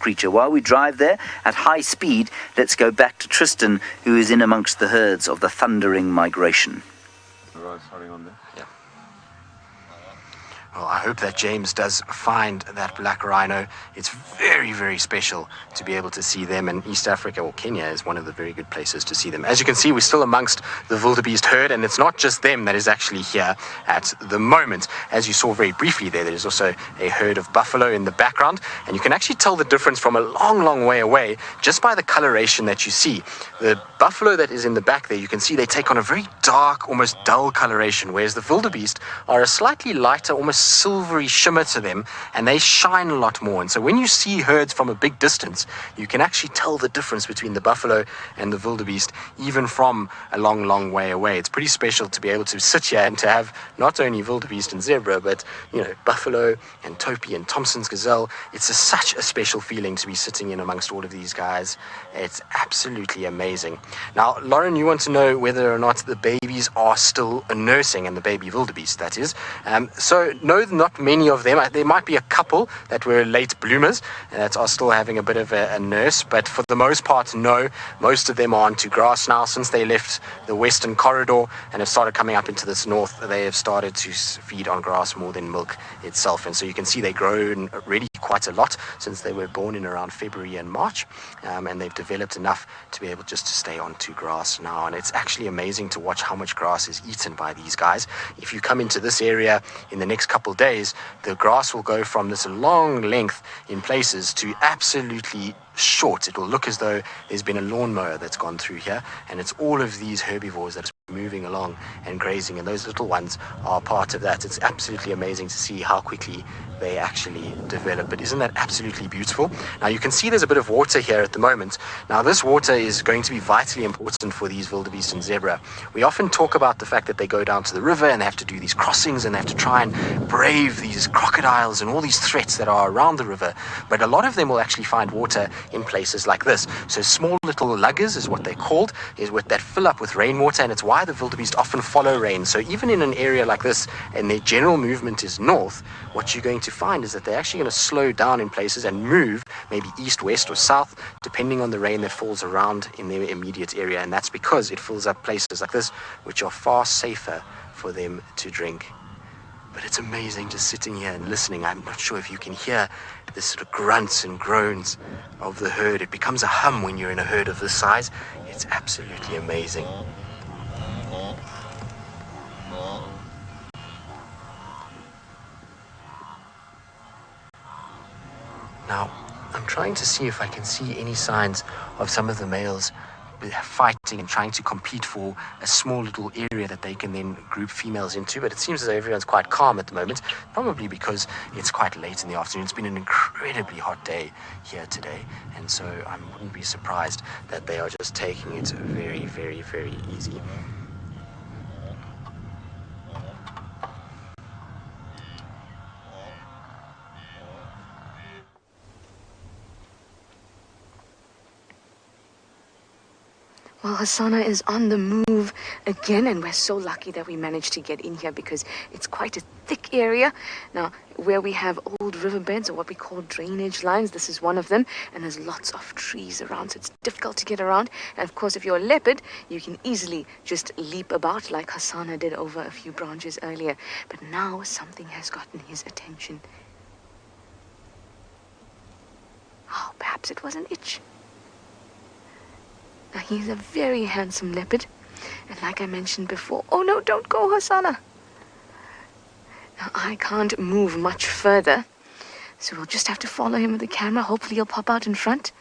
creature. While we drive there at high speed, let's go back to Tristan, who is in amongst the herds of the thundering migration. Well, I hope that James does find that black rhino. It's very, very special to be able to see them, and East Africa or Kenya is one of the very good places to see them. As you can see, we're still amongst the wildebeest herd, and it's not just them that is actually here at the moment. As you saw very briefly there's also a herd of buffalo in the background, and you can actually tell the difference from a long, long way away just by the coloration that you see. The buffalo that is in the back there, you can see they take on a very dark, almost dull coloration, whereas the wildebeest are a slightly lighter, almost silvery shimmer to them, and they shine a lot more. And so when you see herds from a big distance, you can actually tell the difference between the buffalo and the wildebeest, even from a long, long way away. It's pretty special to be able to sit here and to have not only wildebeest and zebra, but, you know, buffalo and topi and Thompson's gazelle. It's such a special feeling to be sitting in amongst all of these guys. It's absolutely amazing. Now, Lauren, you want to know whether or not the babies are still nursing, and the baby wildebeest, that is. So no, not many of them. There might be a couple that were late bloomers that are still having a bit of a nurse, but for the most part, no. Most of them are onto grass now. Since they left the western corridor and have started coming up into this north, they have started to feed on grass more than milk itself. And so you can see they've grown really quite a lot since they were born in around February and March, and they've developed enough to be able just to stay onto grass now. And it's actually amazing to watch how much grass is eaten by these guys. If you come into this area in the next couple days, the grass will go from this long length in places to absolutely short. It will look as though there's been a lawnmower that's gone through here, and it's all of these herbivores that are moving along and grazing, and those little ones are part of that. It's absolutely amazing to see how quickly they actually develop. But isn't that absolutely beautiful? Now you can see there's a bit of water here at the moment. Now this water is going to be vitally important for these wildebeest and zebra. We often talk about the fact that they go down to the river and they have to do these crossings and they have to try and brave these crocodiles and all these threats that are around the river, but a lot of them will actually find water in places like this. So small little luggers is what they're called, is what that fill up with rainwater, and it's why the wildebeest often follow rain. So even in an area like this, and their general movement is north, what you're going to find is that they're actually going to slow down in places and move maybe east, west, or south, depending on the rain that falls around in their immediate area. And that's because it fills up places like this, which are far safer for them to drink. But it's amazing just sitting here and listening. I'm not sure if you can hear the sort of grunts and groans of the herd. It becomes a hum when you're in a herd of this size. It's absolutely amazing. Now, I'm trying to see if I can see any signs of some of the males fighting and trying to compete for a small little area that they can then group females into, but it seems as though everyone's quite calm at the moment, probably because it's quite late in the afternoon. It's been an incredibly hot day here today, and so I wouldn't be surprised that they are just taking it very, very, very easy. Well, Hasana is on the move again, and we're so lucky that we managed to get in here because it's quite a thick area. Now, where we have old riverbeds, or what we call drainage lines, this is one of them, and there's lots of trees around, so it's difficult to get around. And of course, if you're a leopard, you can easily just leap about like Hasana did over a few branches earlier. But now something has gotten his attention. Oh, perhaps it was an itch. Now, he's a very handsome leopard, and like I mentioned before, oh no, don't go, Hasana. Now, I can't move much further, so we'll just have to follow him with the camera. Hopefully he'll pop out in front.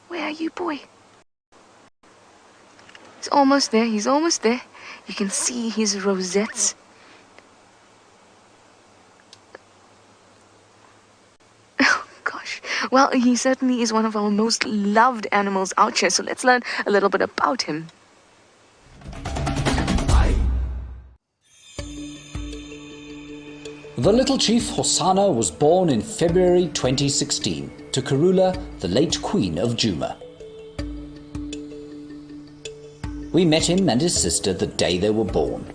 Where are you, boy? He's almost there, he's almost there. You can see his rosettes. Well, he certainly is one of our most loved animals out here, so let's learn a little bit about him. The little chief Hosana was born in February 2016 to Karula, the late Queen of Djuma. We met him and his sister the day they were born.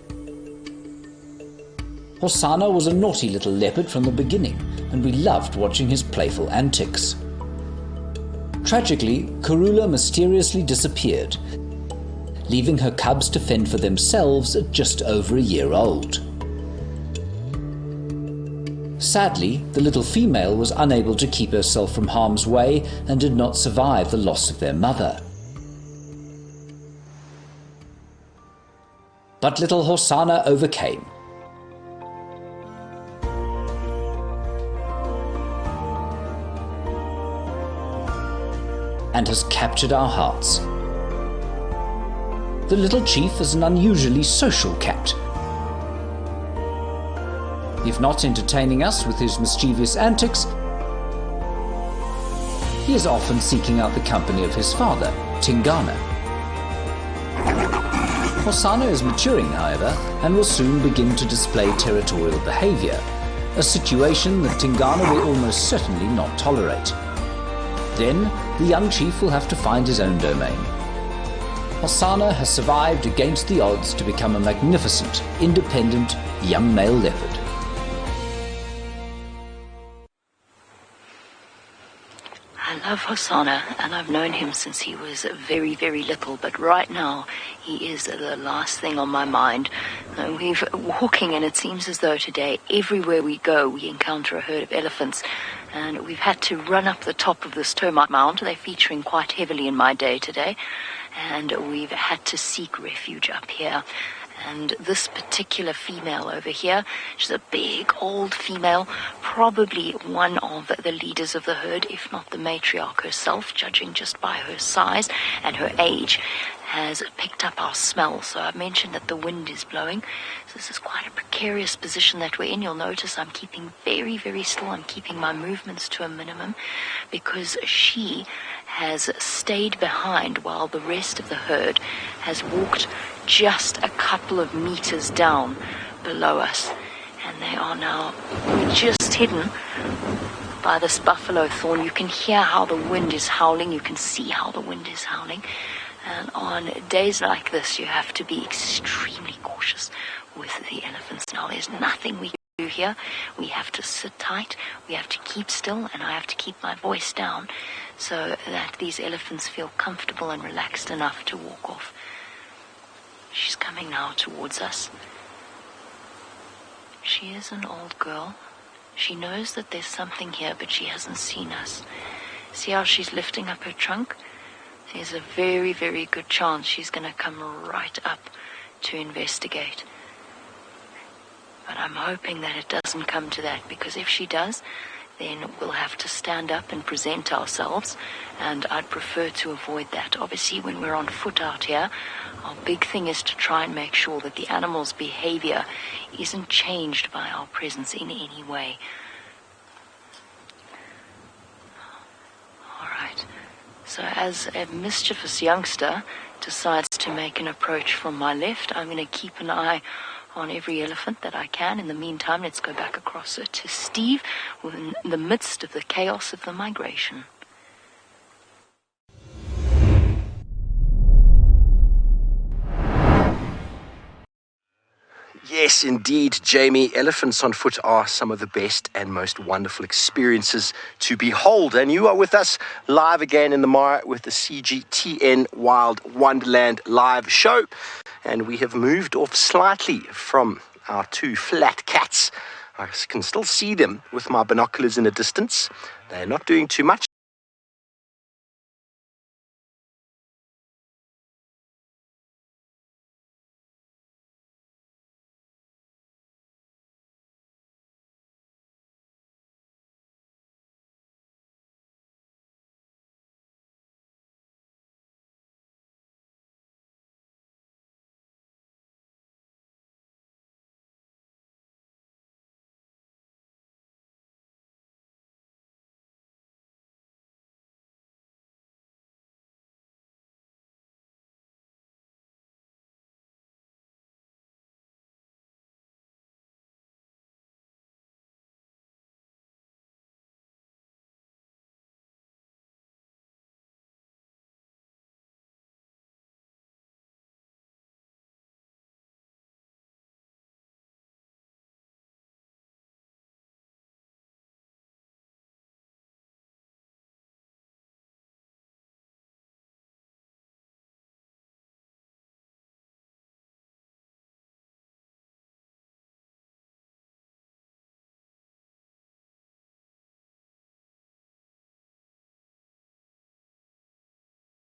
Hosanna was a naughty little leopard from the beginning, and we loved watching his playful antics. Tragically, Karula mysteriously disappeared, leaving her cubs to fend for themselves at just over a year old. Sadly, the little female was unable to keep herself from harm's way and did not survive the loss of their mother. But little Hosanna overcame. And has captured our hearts. The little chief is an unusually social cat. If not entertaining us with his mischievous antics, he is often seeking out the company of his father, Tingana. Hosanna is maturing, however, and will soon begin to display territorial behavior, a situation that Tingana will almost certainly not tolerate. Then, the young chief will have to find his own domain. Hosanna has survived against the odds to become a magnificent, independent young male leopard. I love Hosanna, and I've known him since he was very, very little, but right now he is the last thing on my mind. We're walking, and it seems as though today, everywhere we go, we encounter a herd of elephants, and we've had to run up the top of this termite mound. They're featuring quite heavily in my day today, and we've had to seek refuge up here. And this particular female over here, she's a big old female, probably one of the leaders of the herd, if not the matriarch herself, judging just by her size and her age, has picked up our smell. So I mentioned that the wind is blowing. So this is quite a precarious position that we're in. You'll notice I'm keeping very, very still. I'm keeping my movements to a minimum because she has stayed behind while the rest of the herd has walked just a couple of meters down below us, and they are now just hidden by this buffalo thorn. You can hear how the wind is howling, you can see how the wind is howling, and on days like this you have to be extremely cautious with the elephants. Now there's nothing we can do here. We have to sit tight, we have to keep still, and I have to keep my voice down so that these elephants feel comfortable and relaxed enough to walk off. She's coming now towards us. She is an old girl. She knows that there's something here, but she hasn't seen us. See how she's lifting up her trunk? There's a very, very good chance she's going to come right up to investigate. But I'm hoping that it doesn't come to that, because if she does, then we'll have to stand up and present ourselves, and I'd prefer to avoid that. Obviously, when we're on foot out here, our big thing is to try and make sure that the animal's behavior isn't changed by our presence in any way. All right. So as a mischievous youngster decides to make an approach from my left, I'm going to keep an eye on every elephant that I can. In the meantime, let's go back across to Steve in the midst of the chaos of the migration. Yes, indeed, Jamie. Elephants on foot are some of the best and most wonderful experiences to behold. And you are with us live again in the Mara with the CGTN Wild Wonderland live show. And we have moved off slightly from our two flat cats. I can still see them with my binoculars in the distance. They're not doing too much.